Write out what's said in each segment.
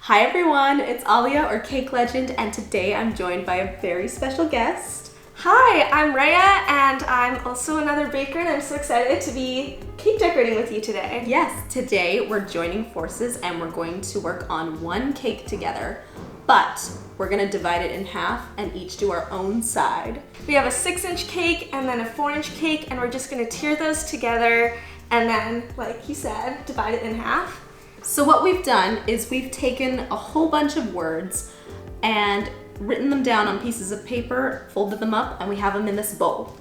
Hi everyone, it's Alia or Cake Legend, and today I'm joined by a very special guest. Hi, I'm Raeya, and I'm also another baker, and I'm so excited to be cake decorating with you today. Yes, today we're joining forces and we're going to work on one cake together, but we're gonna divide it in half and each do our own side. We have a 6-inch cake and then a 4-inch cake, and we're just gonna tier those together and then, like you said, divide it in half. So what we've done is we've taken a whole bunch of words and written them down on pieces of paper, folded them up, and we have them in this bowl.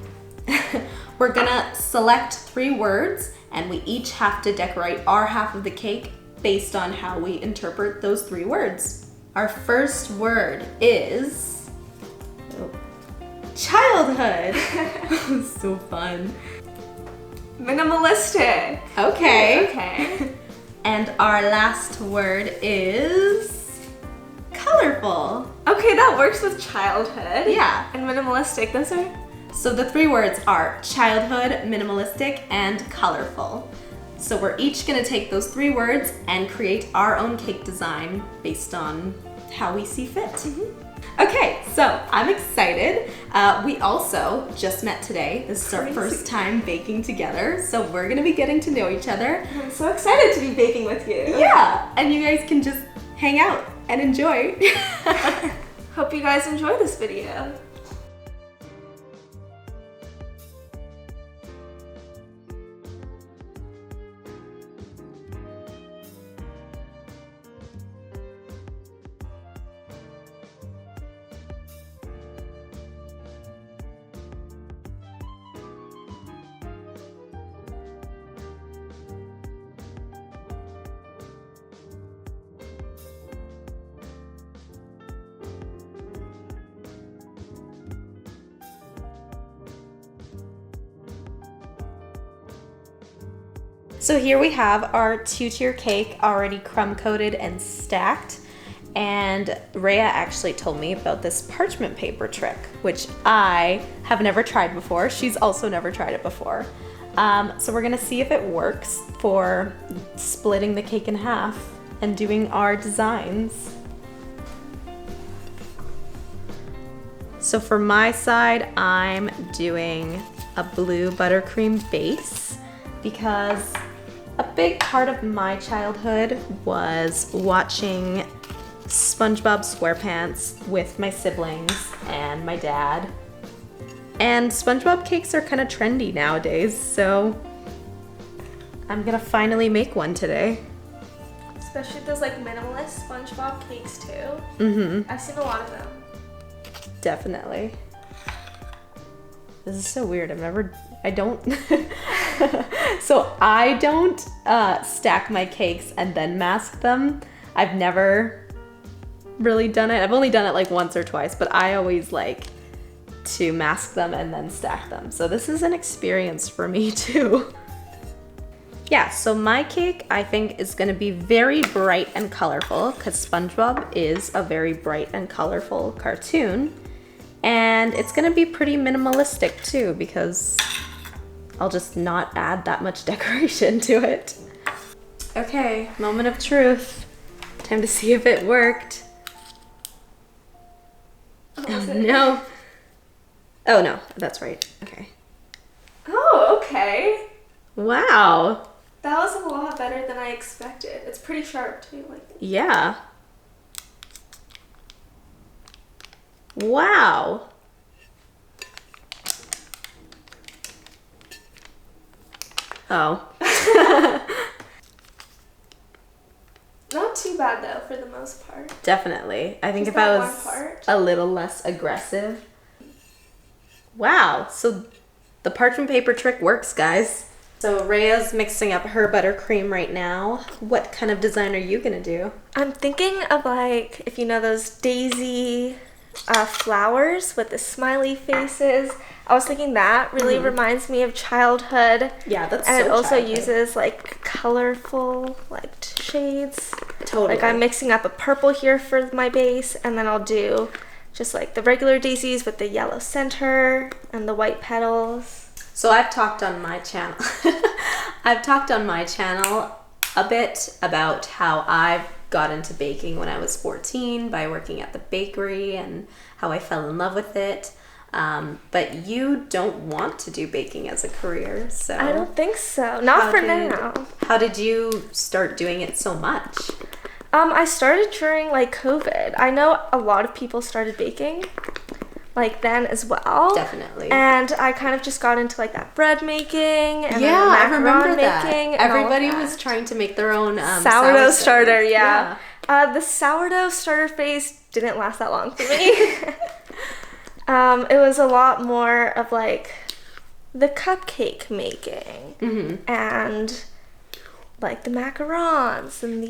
We're gonna select 3 words and we each have to decorate our half of the cake based on how we interpret those 3 words. Our first word is childhood. So fun. Minimalistic. Okay. And our last word is colorful. Okay, that works with childhood. Yeah. And minimalistic, those are... So the 3 words are childhood, minimalistic, and colorful. So we're each gonna take those 3 words and create our own cake design based on how we see fit. Mm-hmm. Okay, so I'm excited. We also just met today. This is our first time baking together, so we're gonna be getting to know each other. I'm so excited to be baking with you. Yeah, and you guys can just hang out and enjoy. Hope you guys enjoy this video. So here we have our 2-tier cake already crumb coated and stacked. And Raeya actually told me about this parchment paper trick, which I have never tried before. She's also never tried it before. So we're gonna see if it works for splitting the cake in half and doing our designs. So for my side, I'm doing a blue buttercream base because a big part of my childhood was watching SpongeBob SquarePants with my siblings and my dad. And SpongeBob cakes are kind of trendy nowadays, so I'm gonna finally make one today. Especially those like minimalist SpongeBob cakes too. Mm-hmm. I've seen a lot of them. Definitely. This is so weird. I don't stack my cakes and then mask them. I've never really done it. I've only done it like once or twice, but I always like to mask them and then stack them. So this is an experience for me too. Yeah, so my cake I think is gonna be very bright and colorful because SpongeBob is a very bright and colorful cartoon. And it's gonna be pretty minimalistic too because I'll just not add that much decoration to it. Okay, moment of truth. Time to see if it worked. Oh no. Oh no, that's right, okay. Oh, okay. Wow. That was a lot better than I expected. It's pretty sharp too. Yeah. Wow. Oh. Not too bad though, for the most part. Definitely. I think Just if I that was one part. a little less aggressive. Wow. So the parchment paper trick works, guys. So Raeya's mixing up her buttercream right now. What kind of design are you gonna do? I'm thinking of like, if you know those daisy flowers with the smiley faces. I was thinking that really reminds me of childhood. Yeah, that's and so it also childhood. uses like colorful like shades. Totally. Like I'm mixing up a purple here for my base, and then I'll do just like the regular daisies with the yellow center and the white petals. So I've talked on my channel. I've talked on my channel a bit about how I've got into baking when I was 14 by working at the bakery and how I fell in love with it. But you don't want to do baking as a career, so... I don't think so. Not for now. How did you start doing it so much? I started during, like, COVID. I know a lot of people started baking, like, then as well. Definitely. And I kind of just got into, like, that bread making and I remember making. That. Everybody was trying to make their own sourdough starter, yeah. The sourdough starter phase didn't last that long for me. It was a lot more of, like, the cupcake making and... like the macarons and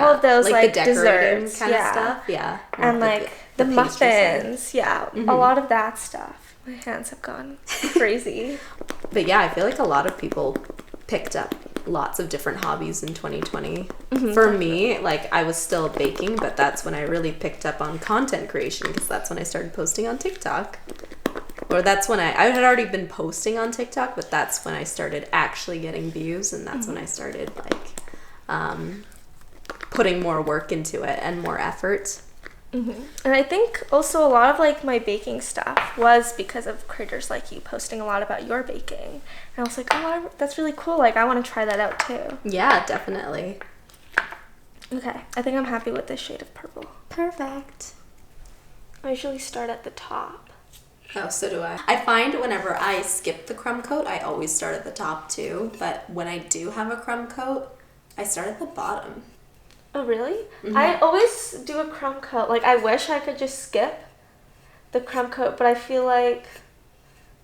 all of those like the desserts kind of stuff, and like the muffins, a lot of that stuff. My hands have gone crazy. But yeah, I feel like a lot of people picked up lots of different hobbies in 2020. For me, like I was still baking, but that's when I really picked up on content creation because that's when I started posting on TikTok. Or that's when I had already been posting on TikTok, but that's when I started actually getting views, and that's when I started like putting more work into it and more effort. And I think also a lot of like my baking stuff was because of creators like you posting a lot about your baking. And I was like, oh, that's really cool. Like I want to try that out too. Yeah, definitely. Okay, I think I'm happy with this shade of purple. Perfect. I usually start at the top. Oh, so do I. I find whenever I skip the crumb coat, I always start at the top too. But when I do have a crumb coat, I start at the bottom. Oh, really? I always do a crumb coat. Like, I wish I could just skip the crumb coat, but I feel like,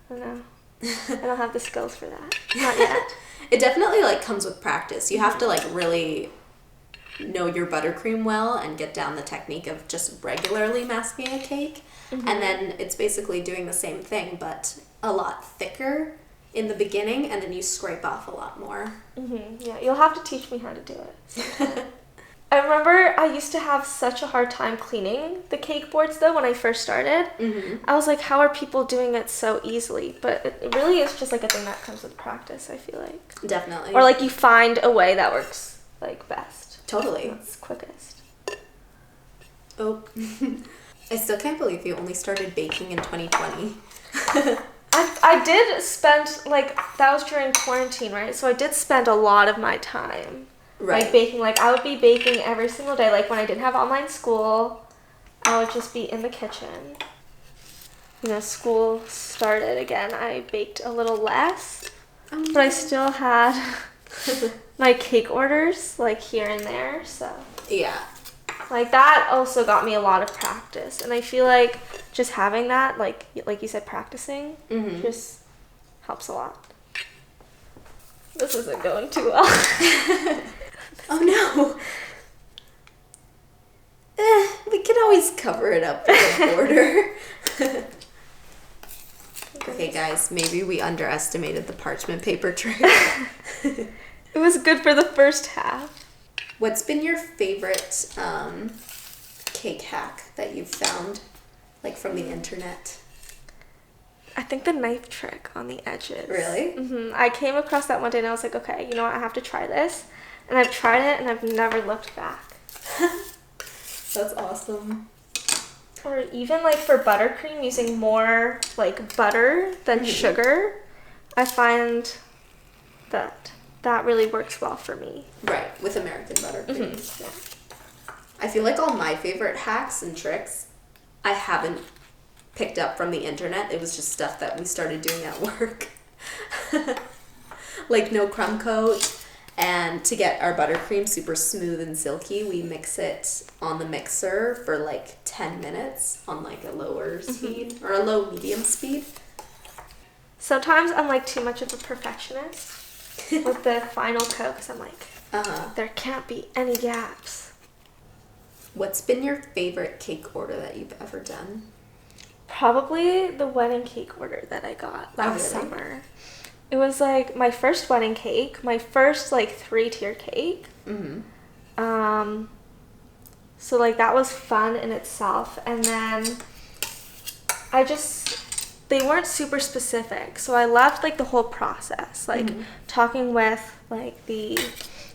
I don't know. I don't have the skills for that. Not yet. It definitely, like, comes with practice. You have to, like, really know your buttercream well and get down the technique of just regularly masking a cake. And then it's basically doing the same thing, but a lot thicker in the beginning, and then you scrape off a lot more. Yeah, you'll have to teach me how to do it. I remember I used to have such a hard time cleaning the cake boards, though, when I first started. I was like, how are people doing it so easily? But it really is just, like, a thing that comes with practice, I feel like. Definitely. Or, like, you find a way that works, like, best. Totally. That's quickest. Oh. I still can't believe you only started baking in 2020. I did spend, like, that was during quarantine, right? So I did spend a lot of my time, like, baking. Like, I would be baking every single day. Like, when I didn't have online school, I would just be in the kitchen. You know, school started again. I baked a little less, but I still had my cake orders, like, here and there, so. Yeah. Like, that also got me a lot of practice. And I feel like just having that, like you said, practicing, just helps a lot. This isn't going too well. Oh, no. We can always cover it up with a border. Okay, guys, maybe we underestimated the parchment paper trick. It was good for the first half. What's been your favorite cake hack that you've found, like, from the internet? I think the knife trick on the edges. Really? I came across that one day and I was like, okay, you know what? I have to try this. And I've tried it and I've never looked back. That's awesome. Or even, like, for buttercream, using more, like, butter than sugar, I find that really works well for me. Right, with American buttercream. Yeah. I feel like all my favorite hacks and tricks I haven't picked up from the internet. It was just stuff that we started doing at work. Like no crumb coat, and to get our buttercream super smooth and silky, we mix it on the mixer for like 10 minutes on like a lower speed or a low medium speed. Sometimes I'm like too much of a perfectionist with the final coat because I'm like, there can't be any gaps. What's been your favorite cake order that you've ever done? Probably the wedding cake order that I got last summer. It was like my first wedding cake, my first like 3-tier cake. So like that was fun in itself, and then they weren't super specific, so I loved like the whole process, like talking with like the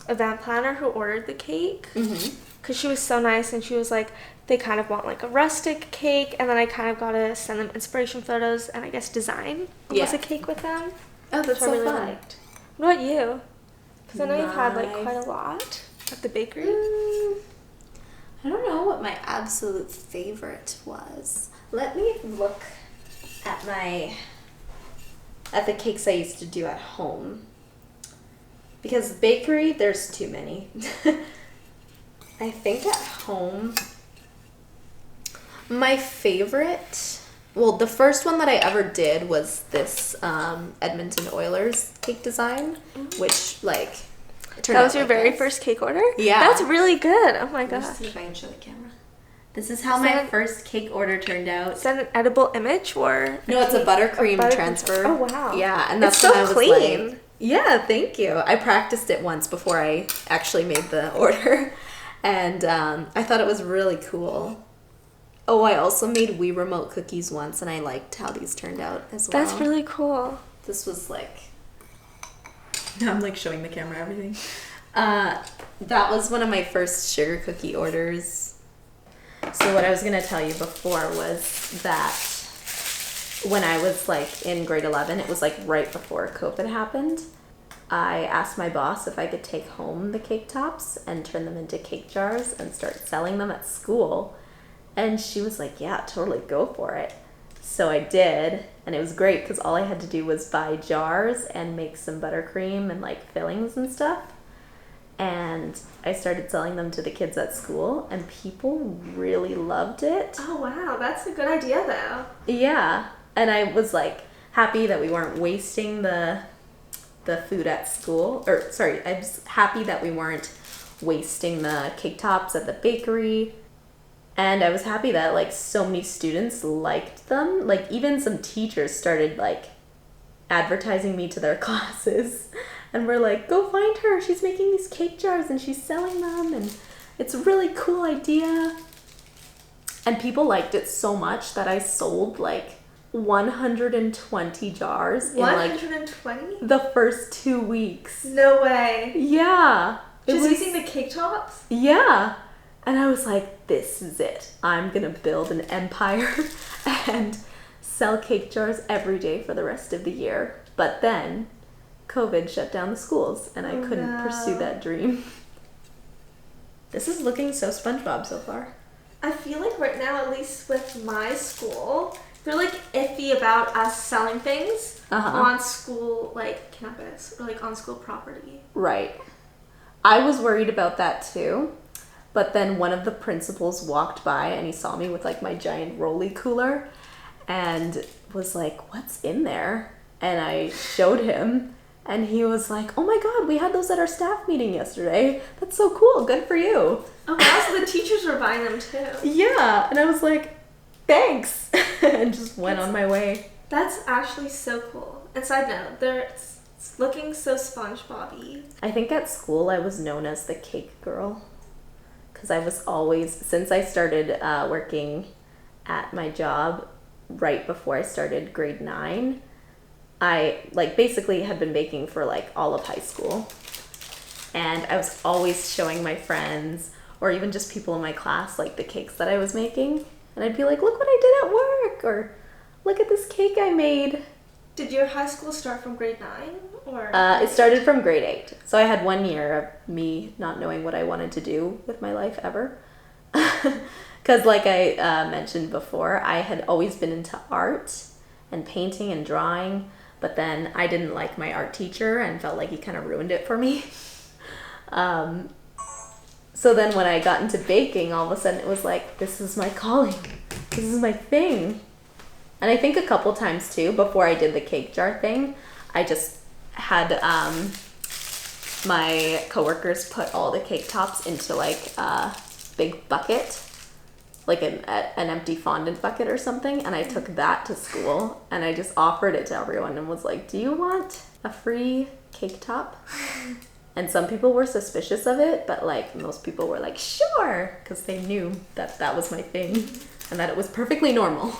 event planner who ordered the cake. Mm-hmm. Because she was so nice, and she was like, they kind of want like a rustic cake, and then I kind of got to send them inspiration photos and I guess design a cake with them. Oh, that's so really fun. Liked. What about you? Because I know you've had like quite a lot at the bakery. I don't know what my absolute favorite was. Let me look at the cakes I used to do at home. Because bakery, there's too many. I think at home, my favorite, well, the first one that I ever did was this Edmonton Oilers cake design, which, like, turned out That was your like very this. first cake order? Yeah. That's really good. Oh my Let me gosh. see if I can show the camera. This is how my first cake order turned out. Is that an edible image or? No, it's a buttercream transfer. Oh wow. Yeah, and that's It's so when I was clean. like, yeah, thank you. I practiced it once before I actually made the order, and I thought it was really cool. Oh, I also made Wii Remote cookies once, and I liked how these turned out as well. That's really cool. This was like... Now I'm like showing the camera everything. That was one of my first sugar cookie orders. So what I was going to tell you before was that when I was like in grade 11, it was like right before COVID happened. I asked my boss if I could take home the cake tops and turn them into cake jars and start selling them at school. And she was like, yeah, totally, go for it. So I did, and it was great because all I had to do was buy jars and make some buttercream and like fillings and stuff. And I started selling them to the kids at school, and people really loved it. Oh wow, that's a good idea though. Yeah, and I was like happy that we weren't wasting the food at school. Or sorry, I was happy that we weren't wasting the cake tops at the bakery. And I was happy that like so many students liked them. Like even some teachers started like advertising me to their classes. And we're like, go find her. She's making these cake jars and she's selling them. And it's a really cool idea. And people liked it so much that I sold like 120 jars 120? in like the first 2 weeks. No way. Yeah. Just using the cake tops? Yeah. And I was like, this is it. I'm going to build an empire and sell cake jars every day for the rest of the year. But then COVID shut down the schools and I couldn't pursue that dream. This is looking so SpongeBob so far. I feel like right now, at least with my school, they're like iffy about us selling things on school like campus or like on school property. Right. I was worried about that too. But then one of the principals walked by and he saw me with like my giant rolly cooler and was like, what's in there? And I showed him and he was like, oh my God, we had those at our staff meeting yesterday. That's so cool. Good for you. Oh wow, so the teachers were buying them too. Yeah. And I was like, thanks. And just went on my way. That's actually so cool. And side note, it's looking so SpongeBob-y. I think at school I was known as the cake girl. Because I was always, since I started working at my job right before I started grade 9, I like basically had been baking for like all of high school. And I was always showing my friends or even just people in my class like the cakes that I was making. And I'd be like, look what I did at work, or look at this cake I made. Did your high school start from grade 9? Or it started from grade 8. So I had 1 year of me not knowing what I wanted to do with my life ever. Because like I mentioned before, I had always been into art and painting and drawing. But then I didn't like my art teacher and felt like he kind of ruined it for me. So then when I got into baking, all of a sudden it was like, this is my calling. This is my thing. And I think a couple times too, before I did the cake jar thing, I just had my coworkers put all the cake tops into like a big bucket, like an empty fondant bucket or something, and I took that to school and I just offered it to everyone and was like, do you want a free cake top? And some people were suspicious of it, but like most people were like, sure, because they knew that that was my thing and that it was perfectly normal.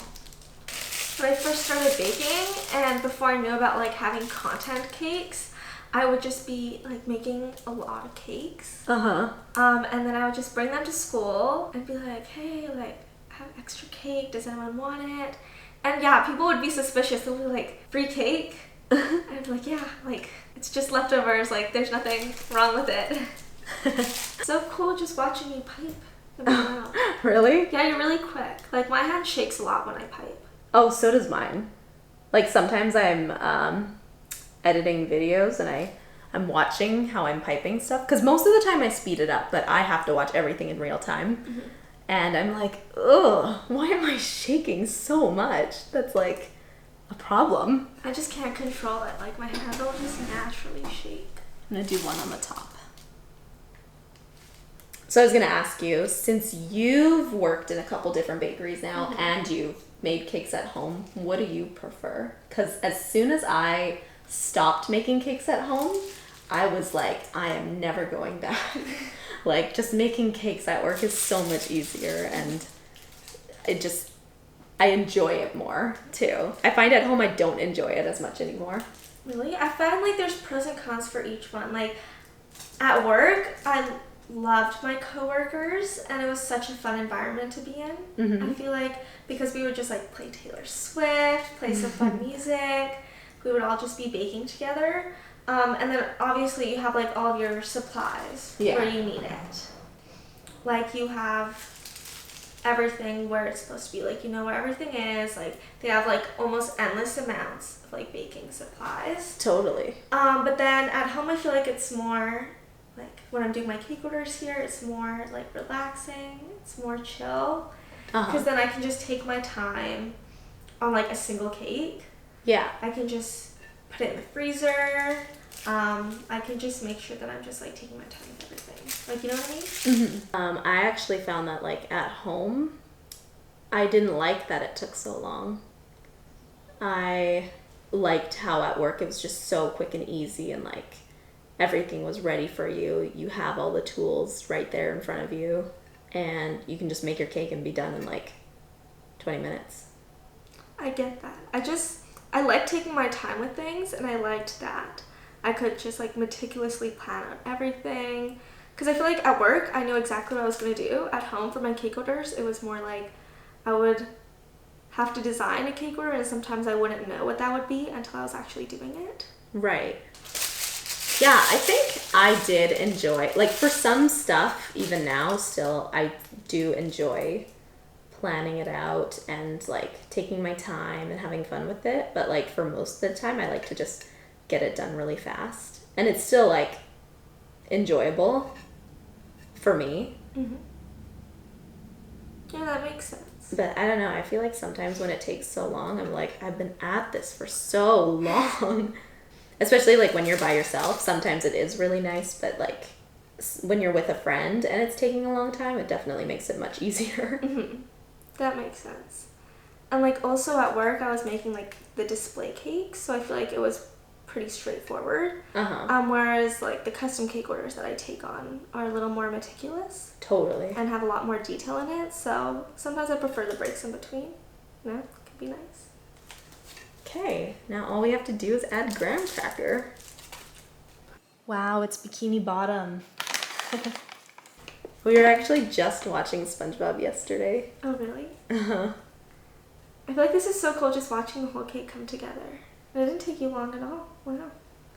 When I first started baking, and before I knew about like having content cakes, I would just be like making a lot of cakes. Uh-huh. And then I would just bring them to school and be like, hey, like, I have extra cake. Does anyone want it? And yeah, people would be suspicious. They'll be like, free cake? And I'd be like, yeah, like, it's just leftovers. Like, there's nothing wrong with it. So cool just watching you pipe. Really? Yeah, you're really quick. Like, my hand shakes a lot when I pipe. Oh, so does mine. Like, sometimes I'm editing videos and I'm watching how I'm piping stuff. Because most of the time I speed it up, but I have to watch everything in real time. Mm-hmm. And I'm like, ugh, why am I shaking so much? That's like a problem. I just can't control it. Like, my hand will just naturally shake. I'm going to do one on the top. So I was going to ask you, since you've worked in a couple different bakeries now, mm-hmm. and you've made cakes at home, what do you prefer? Because as soon as I stopped making cakes at home, I was like, I am never going back. Like, just making cakes at work is so much easier, and I enjoy it more too. I find at home I don't enjoy it as much anymore. Really? I find like there's pros and cons for each one. Like, at work, I loved my coworkers, and it was such a fun environment to be in. Mm-hmm. I feel like because we would just like play Taylor Swift, play some fun music, we would all just be baking together. And then obviously you have like all of your supplies where you need it. Like, you have everything where it's supposed to be. Like, you know where everything is. Like, they have like almost endless amounts of like baking supplies. Totally. But then at home I feel like it's more like, when I'm doing my cake orders here, it's more like relaxing. It's more chill. Because then I can just take my time on like a single cake. Yeah. I can just put it in the freezer. I can just make sure that I'm just like taking my time with everything. Like, you know what I mean? Mm-hmm. I actually found that like at home, I didn't like that it took so long. I liked how at work it was just so quick and easy, and like everything was ready for you. You have all the tools right there in front of you, and you can just make your cake and be done in like 20 minutes. I get that. I like taking my time with things, and I liked that I could just like meticulously plan out everything. Because I feel like at work, I knew exactly what I was going to do. At home, for my cake orders, it was more like I would have to design a cake order, and sometimes I wouldn't know what that would be until I was actually doing it. Right. Yeah, I think I did enjoy, like, for some stuff, even now, still, I do enjoy planning it out and like taking my time and having fun with it, but like for most of the time I like to just get it done really fast, and it's still like enjoyable for me. Mm-hmm. Yeah, that makes sense. But I don't know, I feel like sometimes when it takes so long, I'm like, I've been at this for so long. Especially like when you're by yourself, sometimes it is really nice, but like when you're with a friend and it's taking a long time, it definitely makes it much easier. Mm-hmm. That makes sense. And like also at work, I was making like the display cakes, so I feel like it was pretty straightforward. Whereas like the custom cake orders that I take on are a little more meticulous. Totally. And have a lot more detail in it, so sometimes I prefer the breaks in between. You know, it can be nice. Okay, now all we have to do is add graham cracker. Wow, it's Bikini Bottom. We were actually just watching SpongeBob yesterday. Oh, really? I feel like this is so cool, just watching the whole cake come together. And it didn't take you long at all. Wow.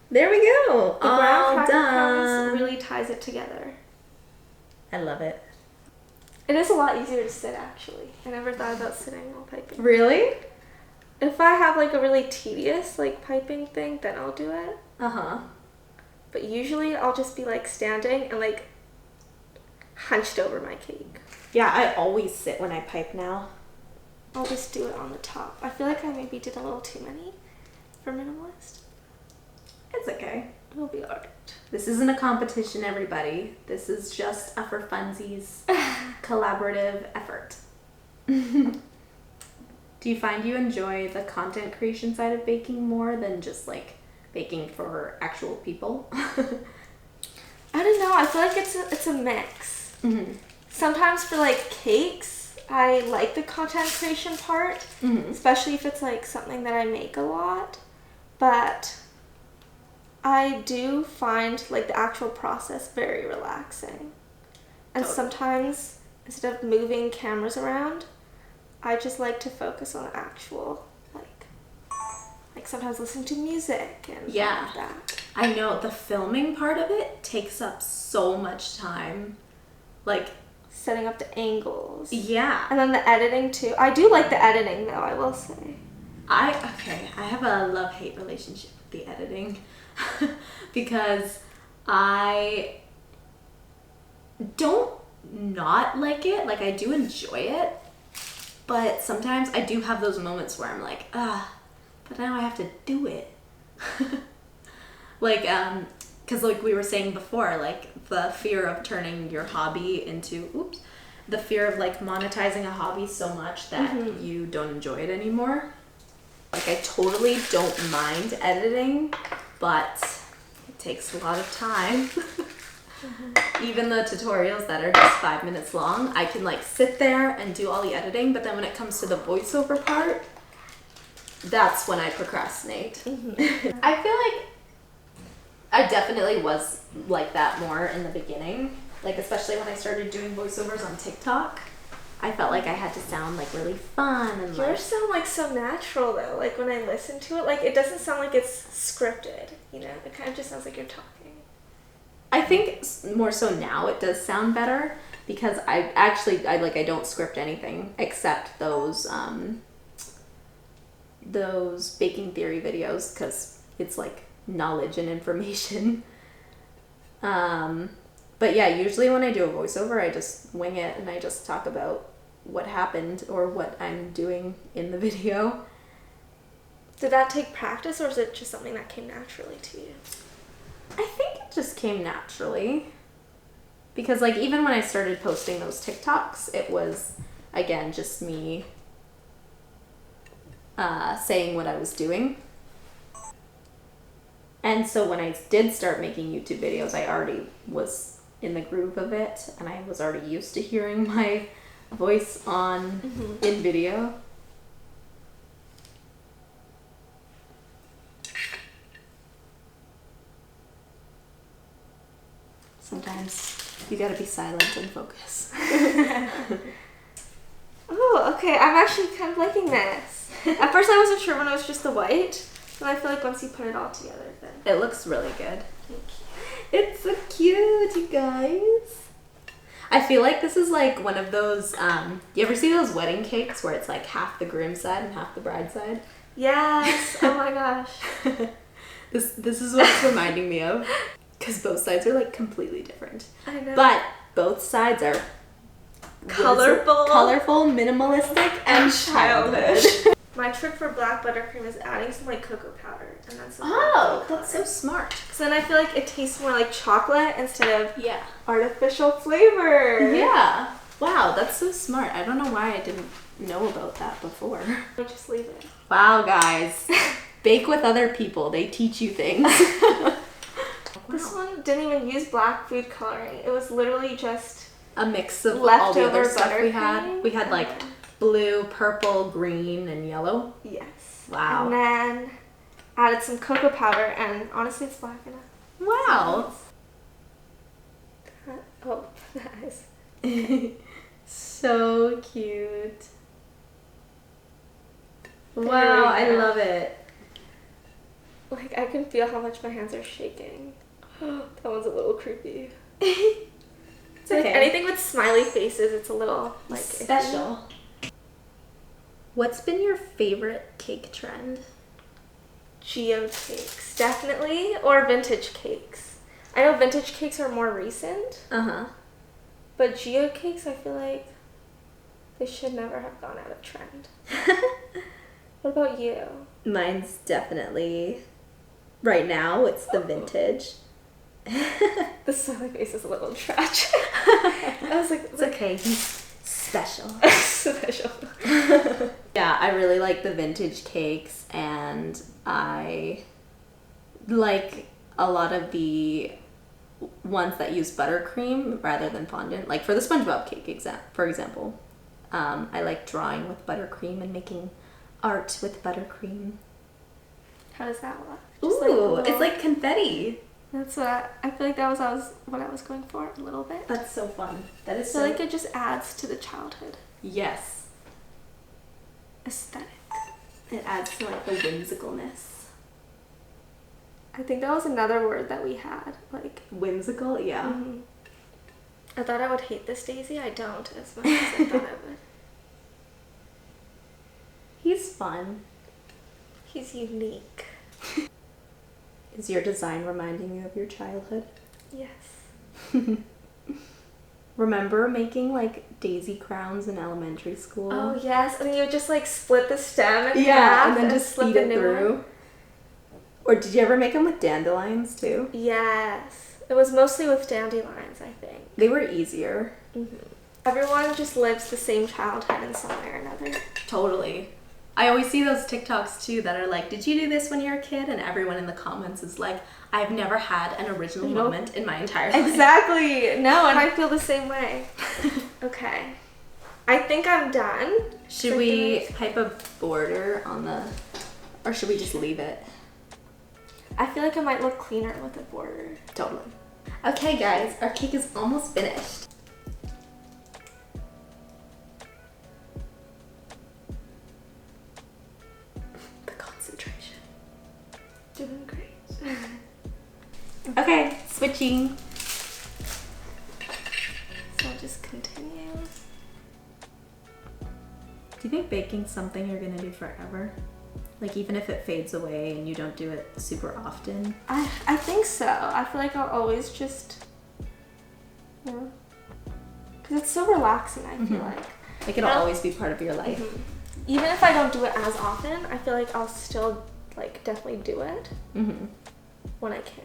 There we go. The graham cracker really ties it together. I love it. It is a lot easier to sit, actually. I never thought about sitting while piping. Really? If I have like a really tedious like piping thing, then I'll do it. But usually I'll just be like standing and like hunched over my cake. Yeah, I always sit when I pipe now. I'll just do it on the top. I feel like I maybe did a little too many for minimalist. It's okay. It'll be alright. This isn't a competition, everybody. This is just a for funsies collaborative effort. Do you find you enjoy the content creation side of baking more than just like baking for actual people? I don't know. I feel like it's a mix. Mm-hmm. Sometimes for like cakes, I like the content creation part, especially if it's like something that I make a lot. But I do find like the actual process very relaxing. And sometimes instead of moving cameras around, I just like to focus on the actual like sometimes listening to music and all of that. I know the filming part of it takes up so much time. Like setting up the angles. Yeah. And then the editing too. I do like the editing though, I will say. I have a love-hate relationship with the editing because I don't not like it. Like, I do enjoy it, but sometimes I do have those moments where I'm like, but now I have to do it. Like, because like we were saying before, like the fear of turning your hobby into, the fear of like monetizing a hobby so much that you don't enjoy it anymore. Like, I totally don't mind editing, but it takes a lot of time. Even the tutorials that are just 5 minutes long, I can like sit there and do all the editing, but then when it comes to the voiceover part, that's when I procrastinate. I feel like I definitely was like that more in the beginning, like especially when I started doing voiceovers on TikTok. I felt like I had to sound like really fun and yours sound like so natural though. Like when I listen to it, like it doesn't sound like it's scripted, you know? It kind of just sounds like you're talking. I think more so now it does sound better because I don't script anything except those baking theory videos because it's like knowledge and information. But yeah, usually when I do a voiceover, I just wing it and I just talk about what happened or what I'm doing in the video. Did that take practice or is it just something that came naturally to you? I think it just came naturally. Because like even when I started posting those TikToks, it was, again, just me saying what I was doing. And so when I did start making YouTube videos, I already was in the groove of it and I was already used to hearing my voice in video. Sometimes you gotta be silent and focus. Oh, okay. I'm actually kind of liking this. At first I wasn't sure when it was just the white, but I feel like once you put it all together, then it looks really good. Thank you. It's so cute, you guys. I feel like this is like one of those, you ever see those wedding cakes where it's like half the groom's side and half the bride's side? Yes. Oh my gosh. This is what it's reminding me of. Because both sides are like completely different. I know. But both sides are colorful, minimalistic, and childhood. My trick for black buttercream is adding some like cocoa powder, and that's that's so smart. Because then I feel like it tastes more like chocolate instead of Yeah. artificial flavor. Yeah. Wow, that's so smart. I don't know why I didn't know about that before. I just leave it. Wow, guys. Bake with other people. They teach you things. This one didn't even use black food coloring. It was literally just a mix of leftover all the other stuff we had. buttercream. We had like blue, purple, green, and yellow. Yes. Wow. And then added some cocoa powder, and honestly, it's black enough. Wow. Oh, nice. So cute. Wow, I love it. Like, I can feel how much my hands are shaking. That one's a little creepy. It's okay. Like, anything with smiley faces, it's a little, like, special. What's been your favorite cake trend? Geocakes, definitely, or vintage cakes. I know vintage cakes are more recent. But geocakes, I feel like they should never have gone out of trend. What about you? Mine's definitely, right now, it's the vintage. The smiley face is a little tragic. I was like, it's okay, he's special. Special. Yeah, I really like the vintage cakes, and I like a lot of the ones that use buttercream rather than fondant. Like for the SpongeBob cake, for example, I like drawing with buttercream and making art with buttercream. How does that look? Ooh, it's like confetti. That's what I feel like that was what I was going for a little bit. That's so fun. That is so like it just adds to the childhood. Yes. Aesthetic. It adds to like the whimsicalness. I think that was another word that we had, like whimsical. Yeah. Mm-hmm. I thought I would hate this daisy. I don't as much as I thought I would. He's fun. He's unique. Is your design reminding you of your childhood? Yes. Remember making like daisy crowns in elementary school? Oh yes, and you would just like split the stem in half and then just slip feed the it new through. one. Or did you ever make them with dandelions too? Yes. It was mostly with dandelions, I think. They were easier. Mm-hmm. Everyone just lives the same childhood in some way or another. Totally. I always see those TikToks too that are like, did you do this when you were a kid? And everyone in the comments is like, I've never had an original moment in my entire life. Exactly. No, and I feel the same way. Okay. I think I'm done. Should we pipe a border on the, or should we just leave it? I feel like it might look cleaner with a border. Totally. Okay guys, our cake is almost finished. The concentration. Doing great. Okay, switching. So I'll just continue. Do you think baking's something you're gonna do forever? Like even if it fades away and you don't do it super often? I think so. I feel like I'll always just, because it's so relaxing, I feel like. Like it'll always be part of your life. Mm-hmm. Even if I don't do it as often, I feel like I'll still like definitely do it when I can.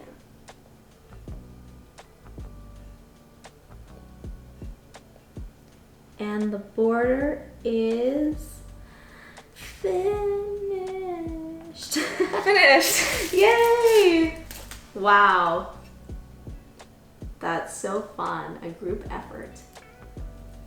And the border is finished. Finished! Yay! Wow. That's so fun. A group effort.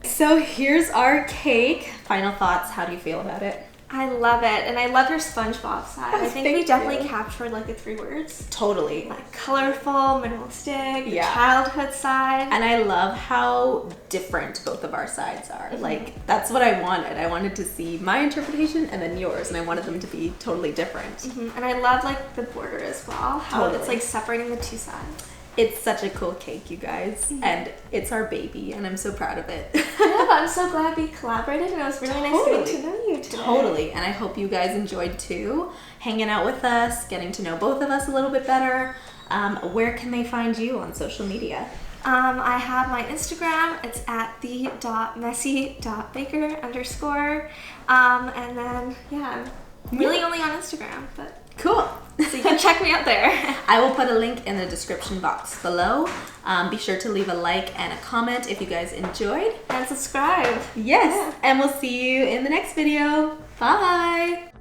So here's our cake. Final thoughts. How do you feel about it? I love it, and I love your SpongeBob side. I think we Thank definitely you. captured like the 3 words. Totally. Like colorful, minimalistic, the Yeah. childhood side. And I love how different both of our sides are. Like, that's what I wanted. I wanted to see my interpretation and then yours, and I wanted them to be totally different. And I love like the border as well. How it's like separating the 2 sides. It's such a cool cake, you guys. And it's our baby, and I'm so proud of it. Yeah, I'm so glad we collaborated, and it was really nice getting to know you today. Totally, and I hope you guys enjoyed too, hanging out with us, getting to know both of us a little bit better. Where can they find you on social media? I have my Instagram. It's at the.messy.baker_. And then, yeah, I'm really only on Instagram, but Cool. so you can check me out there. I will put a link in the description box below. Be sure to leave a like and a comment if you guys enjoyed. And subscribe. Yes, and we'll see you in the next video. Bye.